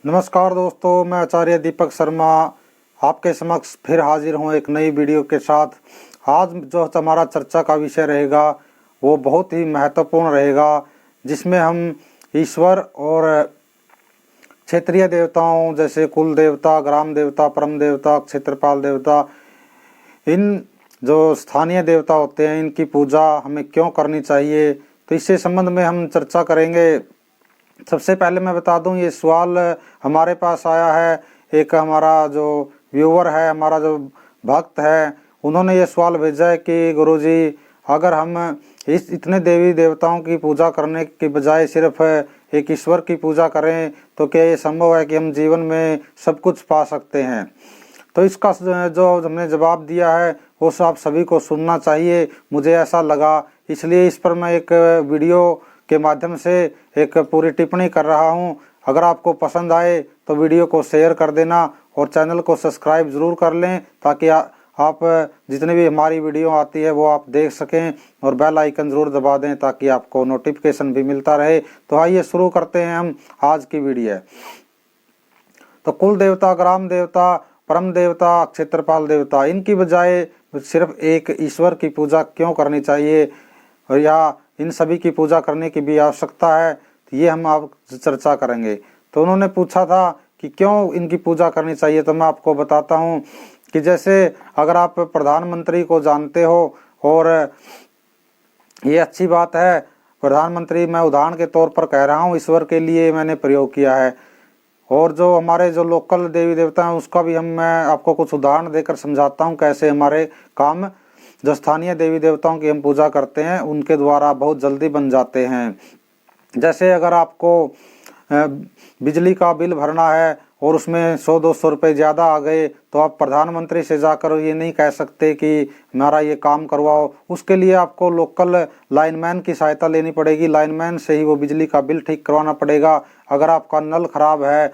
नमस्कार दोस्तों, मैं आचार्य दीपक शर्मा आपके समक्ष फिर हाजिर हूँ एक नई वीडियो के साथ। आज जो हमारा चर्चा का विषय रहेगा वो बहुत ही महत्वपूर्ण रहेगा, जिसमें हम ईश्वर और क्षेत्रीय देवताओं जैसे कुल देवता, ग्राम देवता, परम देवता, क्षेत्रपाल देवता, इन जो स्थानीय देवता होते हैं इनकी पूजा हमें क्यों करनी चाहिए, तो इससे संबंध में हम चर्चा करेंगे। सबसे पहले मैं बता दूं, ये सवाल हमारे पास आया है। एक हमारा जो व्यूअर है, हमारा जो भक्त है, उन्होंने ये सवाल भेजा है कि गुरुजी, अगर हम इस इतने देवी देवताओं की पूजा करने की बजाय सिर्फ एक ईश्वर की पूजा करें तो क्या ये संभव है कि हम जीवन में सब कुछ पा सकते हैं? तो इसका जो हमने जवाब दिया है वो आप सभी को सुनना चाहिए, मुझे ऐसा लगा, इसलिए इस पर मैं एक वीडियो के माध्यम से एक पूरी टिप्पणी कर रहा हूं। अगर आपको पसंद आए तो वीडियो को शेयर कर देना और चैनल को सब्सक्राइब ज़रूर कर लें, ताकि आप जितने भी हमारी वीडियो आती है वो आप देख सकें, और बेल आइकन ज़रूर दबा दें ताकि आपको नोटिफिकेशन भी मिलता रहे। तो आइए शुरू करते हैं हम आज की वीडियो। तो कुल देवता, ग्राम देवता, परम देवता, क्षेत्रपाल देवता, इनकी बजाय सिर्फ एक ईश्वर की पूजा क्यों करनी चाहिए, और या इन सभी की पूजा करने की भी आवश्यकता है, तो ये हम आप चर्चा करेंगे। तो उन्होंने पूछा था कि क्यों इनकी पूजा करनी चाहिए, तो मैं आपको बताता हूँ कि जैसे अगर आप प्रधानमंत्री को जानते हो, और ये अच्छी बात है, प्रधानमंत्री मैं उदाहरण के तौर पर कह रहा हूँ, ईश्वर के लिए मैंने प्रयोग किया है, और जो हमारे जो लोकल देवी देवता हैं उसका भी मैं आपको कुछ उदाहरण देकर समझाता हूँ कैसे हमारे काम जो स्थानीय देवी देवताओं की हम पूजा करते हैं उनके द्वारा बहुत जल्दी बन जाते हैं। जैसे अगर आपको बिजली का बिल भरना है और उसमें 100-200 रुपये ज़्यादा आ गए, तो आप प्रधानमंत्री से जाकर ये नहीं कह सकते कि हमारा ये काम करवाओ। उसके लिए आपको लोकल लाइनमैन की सहायता लेनी पड़ेगी, लाइनमैन से ही वो बिजली का बिल ठीक करवाना पड़ेगा। अगर आपका नल खराब है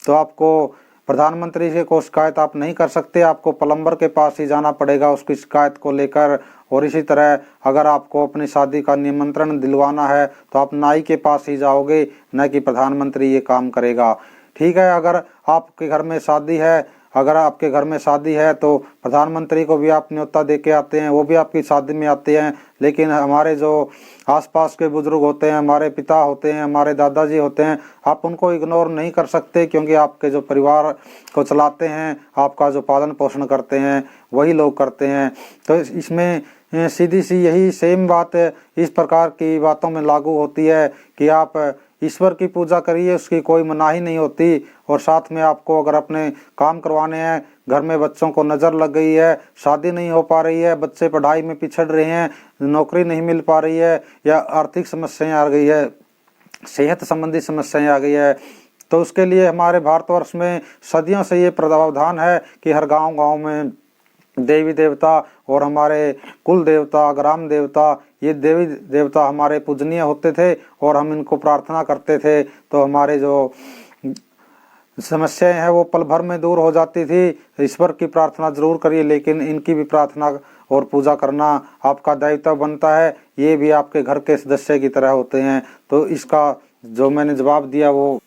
तो आपको प्रधानमंत्री से को शिकायत आप नहीं कर सकते, आपको प्लम्बर के पास ही जाना पड़ेगा उसकी शिकायत को लेकर। और इसी तरह अगर आपको अपनी शादी का निमंत्रण दिलवाना है तो आप नाई के पास ही जाओगे, न कि प्रधानमंत्री ये काम करेगा। ठीक है, अगर आपके घर में शादी है, अगर आपके घर में शादी है तो प्रधानमंत्री को भी आप न्योता दे के आते हैं, वो भी आपकी शादी में आते हैं। लेकिन हमारे जो आसपास के बुजुर्ग होते हैं, हमारे पिता होते हैं, हमारे दादाजी होते हैं, आप उनको इग्नोर नहीं कर सकते, क्योंकि आपके जो परिवार को चलाते हैं, आपका जो पालन पोषण करते हैं वही लोग करते हैं। तो इसमें सीधी सी यही सेम बात इस प्रकार की बातों में लागू होती है कि आप ईश्वर की पूजा करिए, उसकी कोई मनाही नहीं होती। और साथ में आपको अगर अपने काम करवाने हैं, घर में बच्चों को नज़र लग गई है, शादी नहीं हो पा रही है, बच्चे पढ़ाई में पिछड़ रहे हैं, नौकरी नहीं मिल पा रही है, या आर्थिक समस्याएं आ गई है, सेहत संबंधी समस्याएं आ गई है, तो उसके लिए हमारे भारतवर्ष में सदियों से ये प्रावधान है कि हर गांव-गांव में देवी देवता और हमारे कुल देवता, ग्राम देवता, ये देवी देवता हमारे पूजनीय होते थे और हम इनको प्रार्थना करते थे, तो हमारे जो समस्याएं हैं वो पल भर में दूर हो जाती थी। ईश्वर की प्रार्थना जरूर करिए, लेकिन इनकी भी प्रार्थना और पूजा करना आपका दायित्व बनता है, ये भी आपके घर के सदस्य की तरह होते हैं। तो इसका जो मैंने जवाब दिया, वो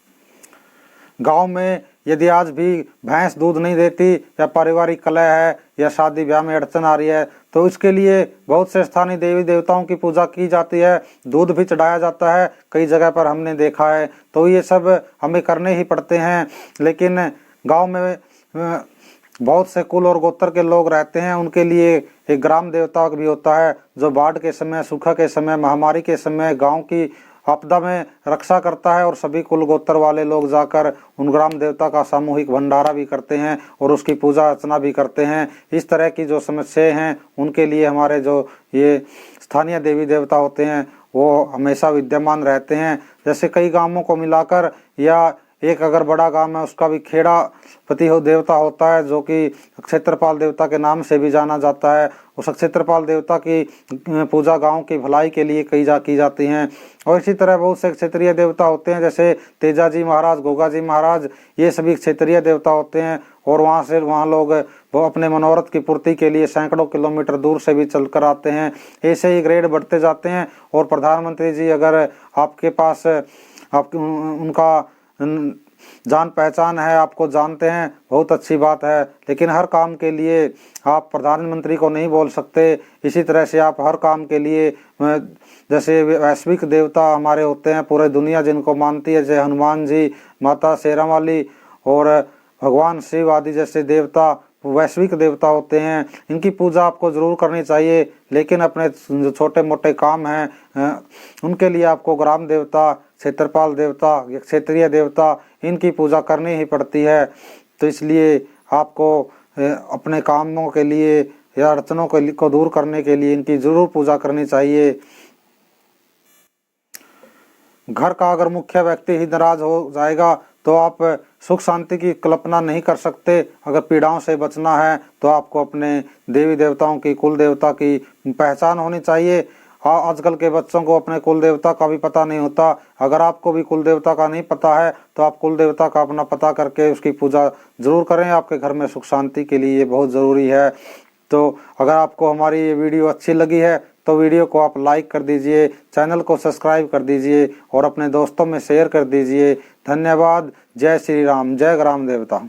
गांव में यदि आज भी भैंस दूध नहीं देती, या पारिवारिक कलह है, या शादी ब्याह में अड़चन आ रही है, तो इसके लिए बहुत से स्थानीय देवी देवताओं की पूजा की जाती है, दूध भी चढ़ाया जाता है, कई जगह पर हमने देखा है। तो ये सब हमें करने ही पड़ते हैं। लेकिन गांव में बहुत से कुल और गोत्र के लोग रहते हैं, उनके लिए एक ग्राम देवता भी होता है, जो बाढ़ के समय, सूखा के समय, महामारी के समय गाँव की आपदा में रक्षा करता है, और सभी कुल गोत्र वाले लोग जाकर उन ग्राम देवता का सामूहिक भंडारा भी करते हैं और उसकी पूजा अर्चना भी करते हैं। इस तरह की जो समस्याएं हैं उनके लिए हमारे जो ये स्थानीय देवी देवता होते हैं वो हमेशा विद्यमान रहते हैं। जैसे कई गांवों को मिलाकर, या एक अगर बड़ा गांव है उसका भी खेड़ा पति हो देवता होता है, जो कि क्षेत्रपाल देवता के नाम से भी जाना जाता है। उस क्षेत्रपाल देवता की पूजा गांव की भलाई के लिए की जाती हैं। और इसी तरह बहुत से क्षेत्रीय देवता होते हैं, जैसे तेजाजी महाराज, गोगाजी महाराज, ये सभी क्षेत्रीय देवता होते हैं। और वहाँ लोग वो अपने मनोरथ की पूर्ति के लिए सैकड़ों किलोमीटर दूर से भी चल कर आते हैं। ऐसे ही ग्रेड बढ़ते जाते हैं। और प्रधानमंत्री जी अगर आपके पास उनका जान पहचान है, आपको जानते हैं, बहुत अच्छी बात है, लेकिन हर काम के लिए आप प्रधानमंत्री को नहीं बोल सकते। इसी तरह से आप हर काम के लिए जैसे वैश्विक देवता हमारे होते हैं, पूरे दुनिया जिनको मानती है, जैसे हनुमान जी, माता शेरावाली और भगवान शिव आदि जैसे देवता वैश्विक देवता होते हैं, इनकी पूजा आपको ज़रूर करनी चाहिए। लेकिन अपने जो छोटे मोटे काम हैं उनके लिए आपको ग्राम देवता, क्षेत्रपाल देवता, क्षेत्रीय देवता, इनकी पूजा करनी ही पड़ती है। तो इसलिए आपको अपने कामों के लिए या अड़चनों को दूर करने के लिए इनकी ज़रूर पूजा करनी चाहिए। घर का अगर मुख्य व्यक्ति ही नाराज हो जाएगा तो आप सुख शांति की कल्पना नहीं कर सकते। अगर पीड़ाओं से बचना है तो आपको अपने देवी देवताओं की, कुल देवता की पहचान होनी चाहिए। हाँ, आजकल के बच्चों को अपने कुल देवता का भी पता नहीं होता। अगर आपको भी कुल देवता का नहीं पता है तो आप कुल देवता का अपना पता करके उसकी पूजा जरूर करें। आपके घर में सुख शांति के लिए ये बहुत ज़रूरी है। तो अगर आपको हमारी ये वीडियो अच्छी लगी है तो वीडियो को आप लाइक कर दीजिए, चैनल को सब्सक्राइब कर दीजिए और अपने दोस्तों में शेयर कर दीजिए। धन्यवाद। जय श्री राम, जय ग्राम देवता।